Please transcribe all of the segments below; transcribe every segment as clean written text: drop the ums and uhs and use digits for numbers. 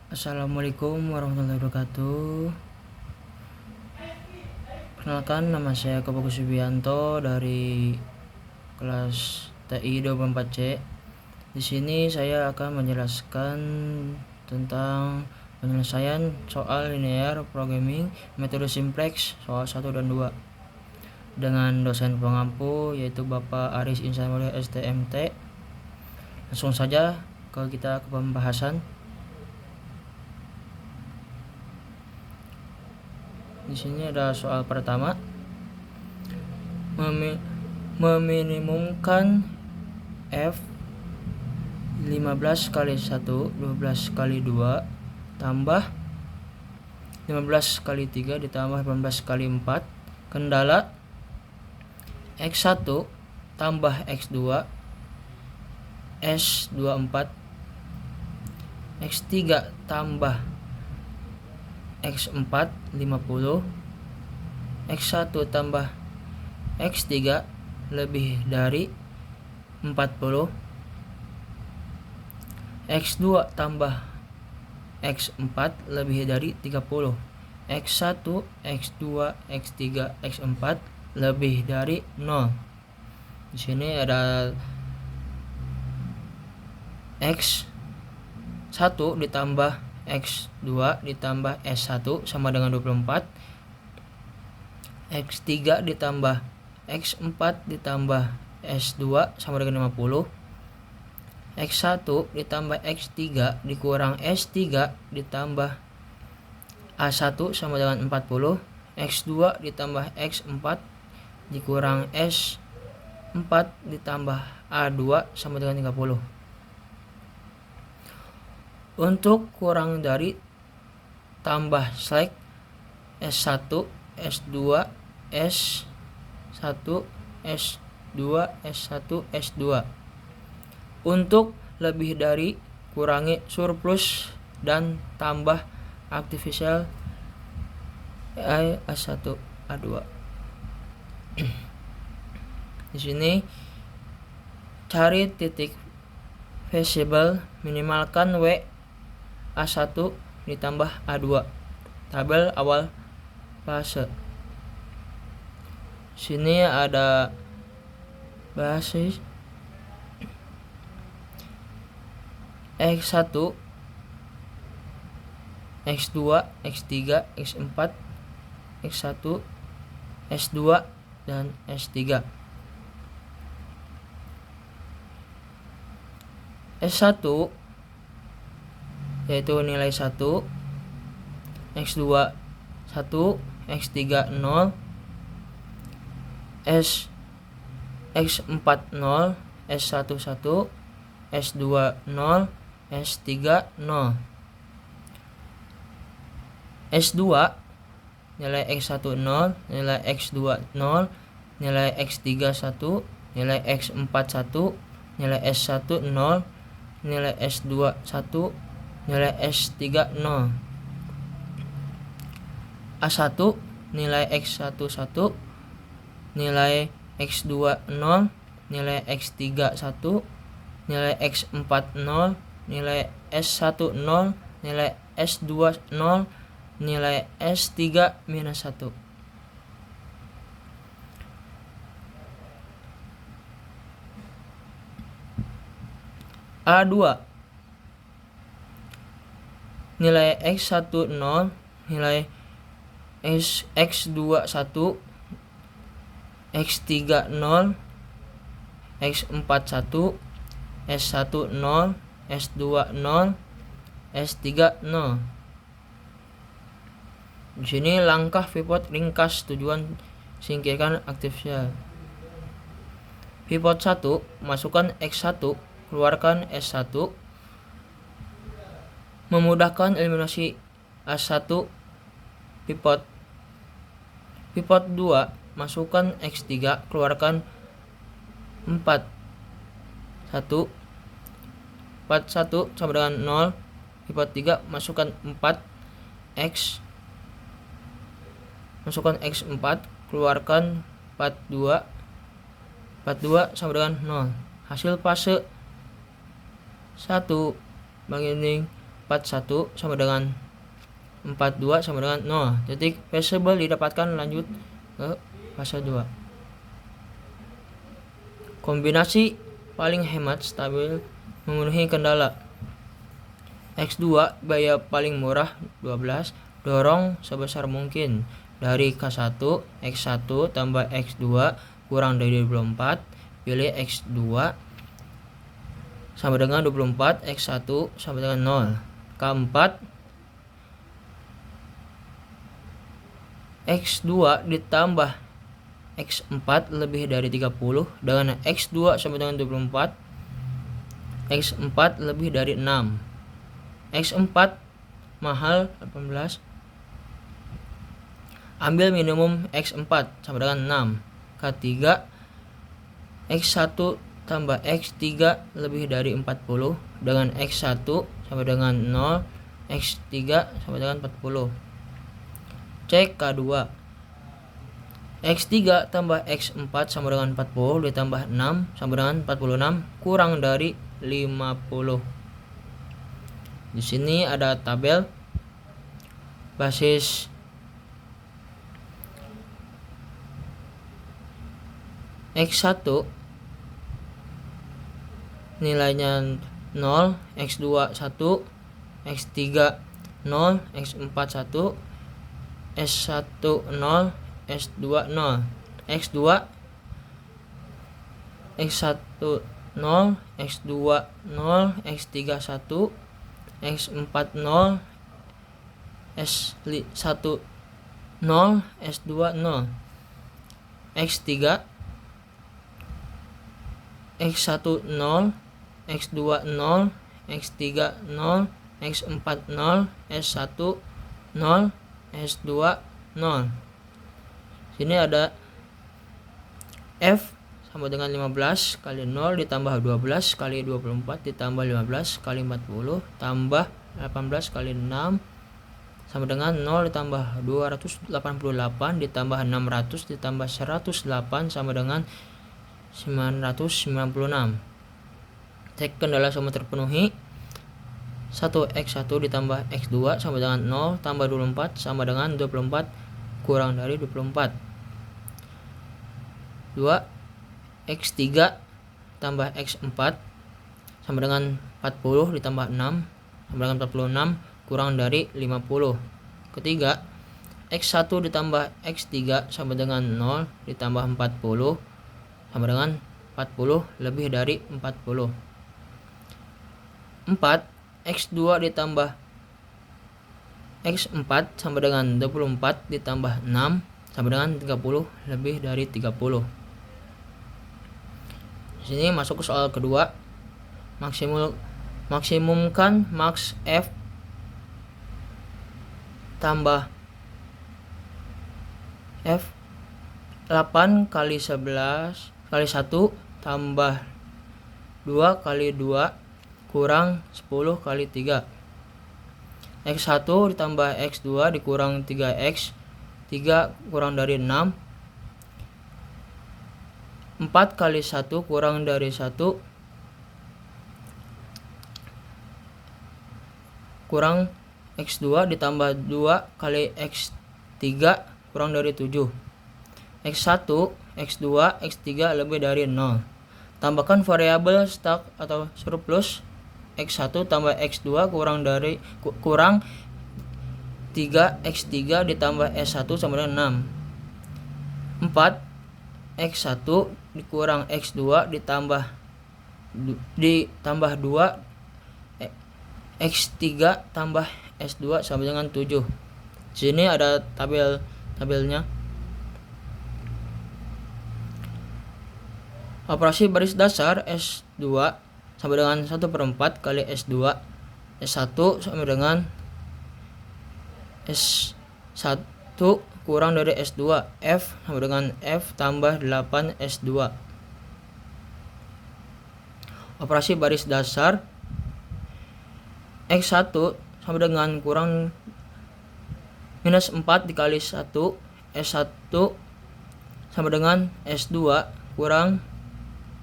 Assalamualaikum warahmatullahi wabarakatuh. Perkenalkan, nama saya Bagus Subianto dari kelas TI 24C. Di sini saya akan menjelaskan tentang penyelesaian soal linear programming metode simplex soal 1 dan 2 dengan dosen pengampu yaitu Bapak Aris Insan Mulia STMT. Langsung saja kita ke pembahasan. Di sini ada soal pertama, meminimumkan F 15 kali 1 12 kali 2 tambah 15 kali 3 ditambah 18 kali 4. Kendala X1 tambah X2 S24, X3 tambah X4 50, X1 tambah X3 lebih dari 40, X2 tambah X4 lebih dari 30, X1, X2, X3, X4 lebih dari 0. Di sini ada X1 ditambah X2 ditambah S1 sama dengan 24, X3 ditambah X4 ditambah S2 sama dengan 50, X1 ditambah X3 dikurang S3 ditambah A1 sama dengan 40, X2 ditambah X4 dikurang S4 ditambah A2 sama dengan 30. Untuk kurang dari tambah select S1, S2, S1, S2, S1, S2. Untuk lebih dari kurangi surplus dan tambah artificial A1, A2. Di sini cari titik visible, minimalkan W A1 ditambah A2. Tabel awal fase. Sini ada basis X1, X2, X3, X4, X1, S2 dan S3. S1 yaitu nilai 1, X2 1, X3 0, X4 0, S1 1, S2 0, S3 0. S2 nilai X1 0, nilai X2 0, nilai X3 1, nilai X4 1, nilai S1 0, nilai S2 1, nilai S3 0. A1 nilai X1 1, nilai X2 0, nilai X3 1, nilai X4 0, nilai S1 0, nilai S2 0, nilai S3 minus 1. A2 nilai X1 0, nilai X2 1, X3 0, X4 1, S1 0, S2 0, S3 0. Di sini langkah pivot ringkas tujuan singkirkan aktif sel. Pivot 1, masukkan X1, keluarkan S1. Memudahkan eliminasi A1 pivot. Pivot 2, masukkan X3, keluarkan 4. 1 sama dengan 0. Pivot 3, masukkan 4 X, masukkan X4, keluarkan 42. 42 sama dengan 0. Hasil fase 1 begini 41 sama dengan 42 sama dengan 0. Titik visible didapatkan. Lanjut ke fase 2. Kombinasi paling hemat stabil memenuhi kendala. X2 biaya paling murah 12, dorong sebesar mungkin dari K1, X1 tambah X2 kurang dari 24, pilih X2 sama dengan 24, X1 sama dengan 0. Keempat, X2 ditambah X4 lebih dari 30 dengan X2 sama dengan 24, X4 lebih dari 6. X4 mahal 18. Ambil minimum X4 sama dengan 6. Ketiga, X1 tambah X3 lebih dari 40 dengan X1 sama dengan 0, X3 sama dengan 40. Cek K2. X3 tambah X4 sama dengan 40 ditambah 6 sama dengan 46 kurang dari 50. Di sini ada tabel basis X1 nilainya 0, X2 1, X3 0, X4 1, S1 0, S2 0, X2 X1 0, X2 0, X3 1, X4 0, S1 0, S2 0, X3 X1 0, X2 0, X3 0, X4 0, S1 0, S2 0. Sini ada F sama dengan 15 kali 0 ditambah 12 kali 24 ditambah 15 kali 40 tambah 18 kali 6 sama dengan 0 ditambah 288 ditambah 600 ditambah 108 sama dengan 996. Cek kendala semua terpenuhi. 1x1 ditambah x2 sama dengan 0 tambah 24 sama dengan 24 kurang dari 24. 2 x3 tambah x4 sama dengan 40 ditambah 6 sama dengan 46 kurang dari 50. Ketiga, x1 ditambah x3 sama dengan 0 ditambah 40 sama dengan 40 lebih dari 40. 4 x2 ditambah x4 sama dengan 24 ditambah 6 sama dengan 30 lebih dari 30. Di sini masuk ke soal kedua. Maksimumkan maks F tambah F 8 kali 11 kali 1 tambah 2 kali 2 kurang 10 kali 3. X1 ditambah X2 dikurang 3X 3 kurang dari 6. 4 kali 1 kurang dari 1 kurang X2 ditambah 2 kali X3 kurang dari 7. X1, X2, X3 lebih dari 0. Tambahkan variabel stak atau surplus. X1 tambah X2 kurang 3X3 ditambah S1 sama dengan 6. 4 X1 dikurang X2 ditambah 2 X3 tambah S2 sama dengan 7. Sini ada tabelnya. Operasi baris dasar S2 sama dengan 1/4 kali S2. S1 sama dengan S1 kurang dari S2. F sama dengan F tambah 8 S2. Operasi baris dasar X1 sama dengan kurang minus 4 dikali 1. S1 sama dengan S2 kurang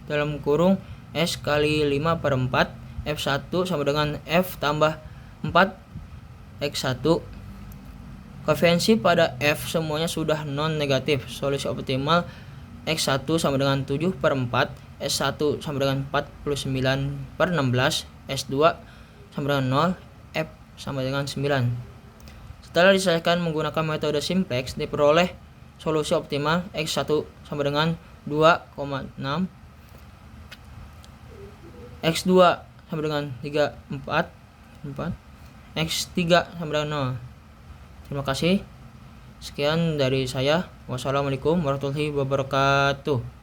dalam kurung S kali 5/4. F1 sama dengan F tambah 4x1. Koefisiensi pada F semuanya sudah non-negatif. Solusi optimal X1 sama dengan 7/4, S1 sama dengan 49/16, S2 sama dengan 0, F sama dengan 9. Setelah diselesaikan menggunakan metode simplex, diperoleh solusi optimal X1 sama dengan 2,6, X2 sama dengan 3/4, X3 sama dengan 0. Terima kasih. Sekian dari saya. Wassalamualaikum warahmatullahi wabarakatuh.